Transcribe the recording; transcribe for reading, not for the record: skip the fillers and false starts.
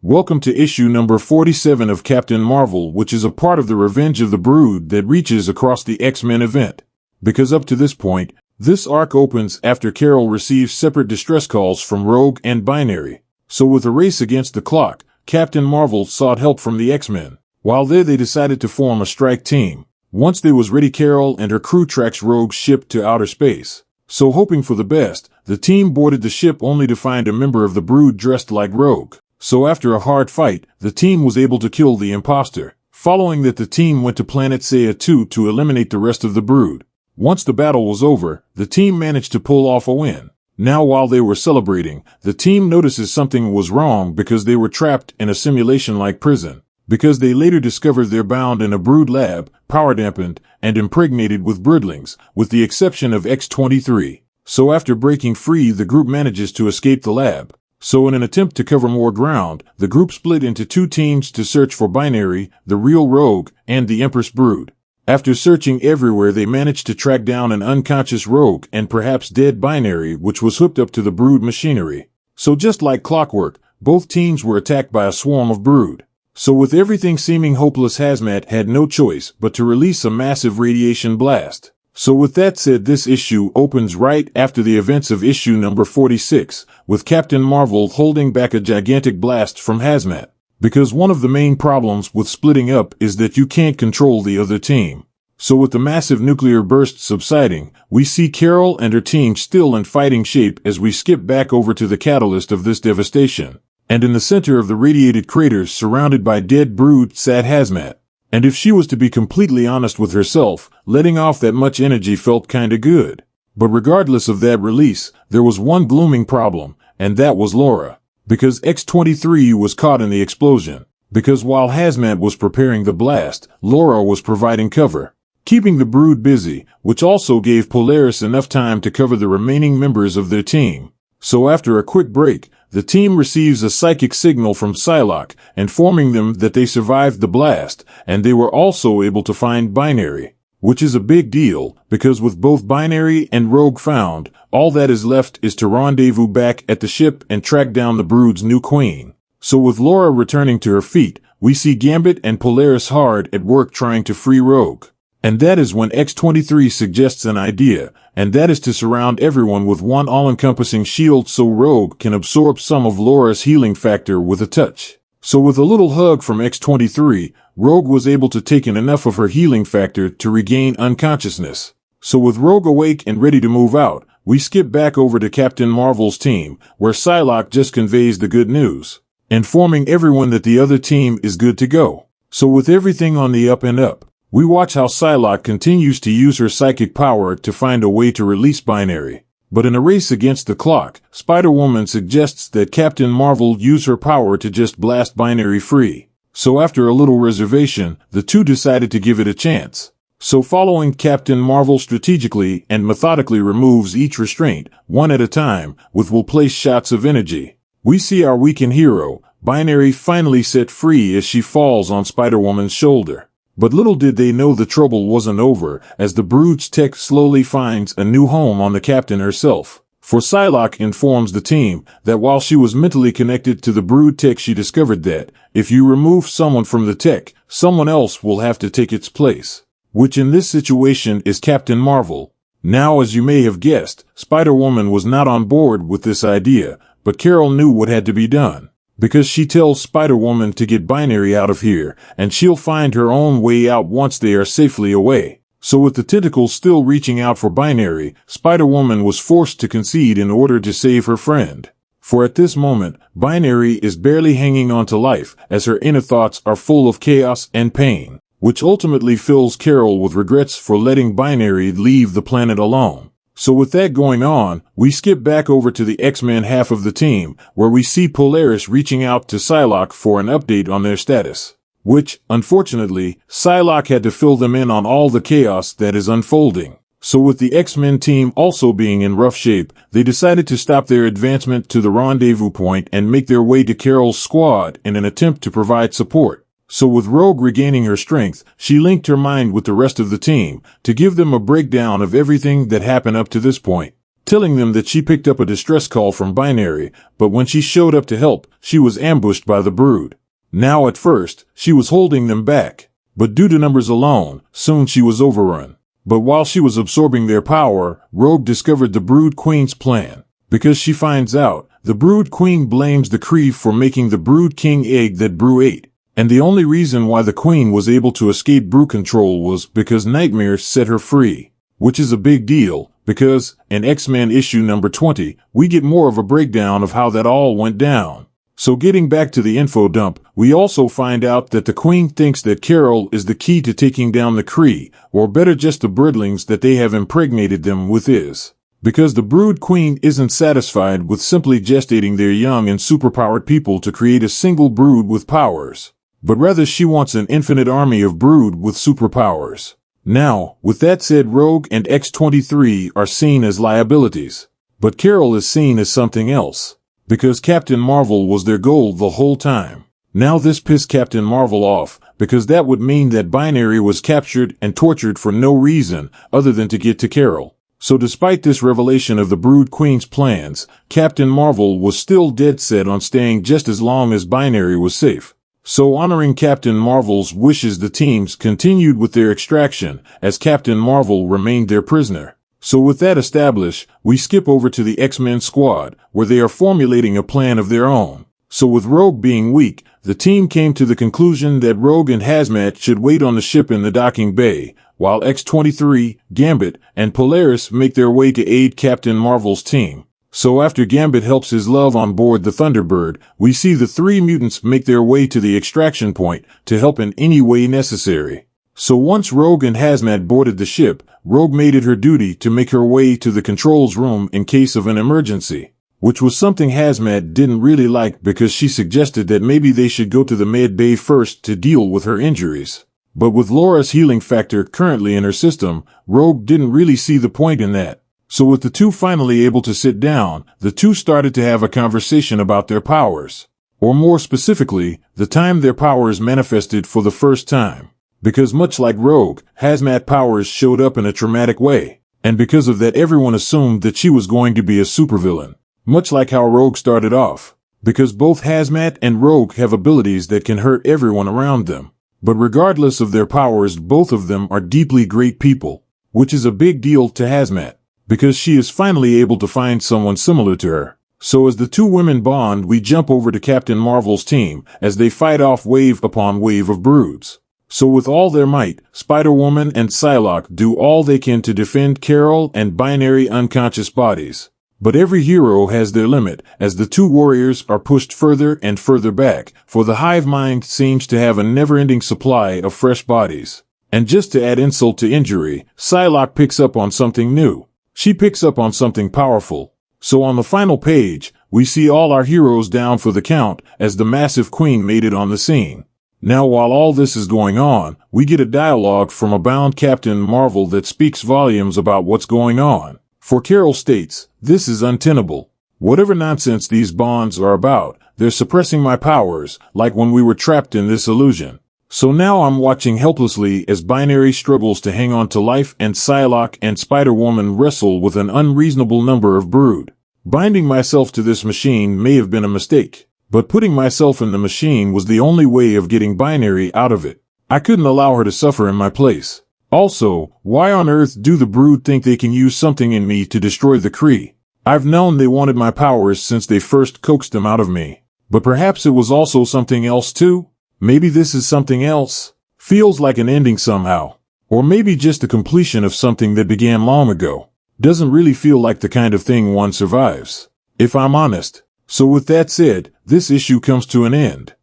Welcome to issue number 47 of Captain Marvel, which is a part of the Revenge of the Brood that reaches across the X-Men event. Because up to this point, this arc opens after Carol receives separate distress calls from Rogue and Binary. So with a race against the clock, Captain Marvel sought help from the X-Men. While there, they decided to form a strike team. Once they was ready, Carol and her crew tracks Rogue's ship to outer space. So hoping for the best, the team boarded the ship only to find a member of the Brood dressed like Rogue. So after a hard fight, the team was able to kill the imposter. Following that, the team went to planet Saya 2 to eliminate the rest of the Brood. Once the battle was over, the team managed to pull off a win. Now while they were celebrating, the team notices something was wrong because they were trapped in a simulation-like prison. Because they later discovered they're bound in a Brood lab, power-dampened, and impregnated with broodlings, with the exception of X-23. So after breaking free, the group manages to escape the lab. So in an attempt to cover more ground, the group split into two teams to search for Binary, the real Rogue, and the Empress Brood. After searching everywhere, they managed to track down an unconscious Rogue and perhaps dead Binary, which was hooked up to the Brood machinery. So just like clockwork, both teams were attacked by a swarm of Brood. So with everything seeming hopeless, Hazmat had no choice but to release a massive radiation blast. So with that said, this issue opens right after the events of issue number 46, with Captain Marvel holding back a gigantic blast from Hazmat. Because one of the main problems with splitting up is that you can't control the other team. So with the massive nuclear burst subsiding, we see Carol and her team still in fighting shape as we skip back over to the catalyst of this devastation. And in the center of the radiated craters, surrounded by dead Brood, sat Hazmat. And if she was to be completely honest with herself, letting off that much energy felt kinda good. But regardless of that release, there was one glooming problem, and that was Laura. Because X-23 was caught in the explosion. Because while Hazmat was preparing the blast, Laura was providing cover, keeping the Brood busy, which also gave Polaris enough time to cover the remaining members of their team. So after a quick break, the team receives a psychic signal from Psylocke, informing them that they survived the blast, and they were also able to find Binary. Which is a big deal, because with both Binary and Rogue found, all that is left is to rendezvous back at the ship and track down the Brood's new queen. So with Laura returning to her feet, we see Gambit and Polaris hard at work trying to free Rogue. And that is when X-23 suggests an idea, and that is to surround everyone with one all-encompassing shield so Rogue can absorb some of Laura's healing factor with a touch. So with a little hug from X-23, Rogue was able to take in enough of her healing factor to regain unconsciousness. So with Rogue awake and ready to move out, we skip back over to Captain Marvel's team, where Psylocke just conveys the good news, informing everyone that the other team is good to go. So with everything on the up and up, we watch how Psylocke continues to use her psychic power to find a way to release Binary. But in a race against the clock, Spider-Woman suggests that Captain Marvel use her power to just blast Binary free. So after a little reservation, the two decided to give it a chance. So following Captain Marvel strategically and methodically removes each restraint, one at a time, with well-placed shots of energy, we see our weakened hero, Binary, finally set free as she falls on Spider-Woman's shoulder. But little did they know the trouble wasn't over, as the Brood's tech slowly finds a new home on the Captain herself. For Psylocke informs the team that while she was mentally connected to the Brood tech, she discovered that, if you remove someone from the tech, someone else will have to take its place. Which in this situation is Captain Marvel. Now, as you may have guessed, Spider-Woman was not on board with this idea, but Carol knew what had to be done. Because she tells Spider-Woman to get Binary out of here, and she'll find her own way out once they are safely away. So with the tentacles still reaching out for Binary, Spider-Woman was forced to concede in order to save her friend. For at this moment, Binary is barely hanging on to life, as her inner thoughts are full of chaos and pain, which ultimately fills Carol with regrets for letting Binary leave the planet alone. So with that going on, we skip back over to the X-Men half of the team, where we see Polaris reaching out to Psylocke for an update on their status. Which, unfortunately, Psylocke had to fill them in on all the chaos that is unfolding. So with the X-Men team also being in rough shape, they decided to stop their advancement to the rendezvous point and make their way to Carol's squad in an attempt to provide support. So with Rogue regaining her strength, she linked her mind with the rest of the team to give them a breakdown of everything that happened up to this point. telling them that she picked up a distress call from Binary, but when she showed up to help, she was ambushed by the Brood. Now at first, she was holding them back, but due to numbers alone, soon she was overrun. But while she was absorbing their power, Rogue discovered the Brood Queen's plan. Because she finds out, the Brood Queen blames the Kree for making the Brood King egg that Brew ate. And the only reason why the Queen was able to escape Brew control was because Nightmare set her free. Which is a big deal, because, in X-Men issue number 20, we get more of a breakdown of how that all went down. So getting back to the info dump, we also find out that the Queen thinks that Carol is the key to taking down the Kree, or better just the Broodlings that they have impregnated them with is. Because the Brood Queen isn't satisfied with simply gestating their young and superpowered people to create a single brood with powers, but rather she wants an infinite army of brood with superpowers. Now, with that said, Rogue and X-23 are seen as liabilities, but Carol is seen as something else. Because Captain Marvel was their goal the whole time. Now this pissed Captain Marvel off, because that would mean that Binary was captured and tortured for no reason other than to get to Carol. So despite this revelation of the Brood Queen's plans, Captain Marvel was still dead set on staying just as long as Binary was safe. So honoring Captain Marvel's wishes, the teams continued with their extraction, as Captain Marvel remained their prisoner. So with that established, we skip over to the X-Men squad, where they are formulating a plan of their own. So with Rogue being weak, the team came to the conclusion that Rogue and Hazmat should wait on the ship in the docking bay, while X-23, Gambit, and Polaris make their way to aid Captain Marvel's team. So after Gambit helps his love on board the Thunderbird, we see the three mutants make their way to the extraction point to help in any way necessary. So once Rogue and Hazmat boarded the ship, Rogue made it her duty to make her way to the controls room in case of an emergency, which was something Hazmat didn't really like because she suggested that maybe they should go to the med bay first to deal with her injuries. But with Laura's healing factor currently in her system, Rogue didn't really see the point in that. So with the two finally able to sit down, the two started to have a conversation about their powers. Or more specifically, the time their powers manifested for the first time. Because much like Rogue, Hazmat powers showed up in a traumatic way, and because of that everyone assumed that she was going to be a supervillain. Much like how Rogue started off. Because both Hazmat and Rogue have abilities that can hurt everyone around them. But regardless of their powers, both of them are deeply great people, which is a big deal to Hazmat, because she is finally able to find someone similar to her. So as the two women bond, we jump over to Captain Marvel's team, as they fight off wave upon wave of broods. So with all their might, Spider-Woman and Psylocke do all they can to defend Carol and Binary unconscious bodies. But every hero has their limit, as the two warriors are pushed further and further back, for the hive mind seems to have a never-ending supply of fresh bodies. And just to add insult to injury, Psylocke picks up on something new. She picks up on something powerful. So on the final page, we see all our heroes down for the count, as the massive Queen made it on the scene. Now while all this is going on, we get a dialogue from a bound Captain Marvel that speaks volumes about what's going on. For Carol states, "This is untenable. Whatever nonsense these bonds are about, they're suppressing my powers, like when we were trapped in this illusion." So now I'm watching helplessly as Binary struggles to hang on to life and Psylocke and Spider-Woman wrestle with an unreasonable number of brood. Binding myself to this machine may have been a mistake. But putting myself in the machine was the only way of getting Binary out of it. I couldn't allow her to suffer in my place. Also, why on earth do the Brood think they can use something in me to destroy the Kree? I've known they wanted my powers since they first coaxed them out of me. But perhaps it was also something else too? Maybe this is something else? Feels like an ending somehow. Or maybe just the completion of something that began long ago. Doesn't really feel like the kind of thing one survives, if I'm honest. So with that said, this issue comes to an end.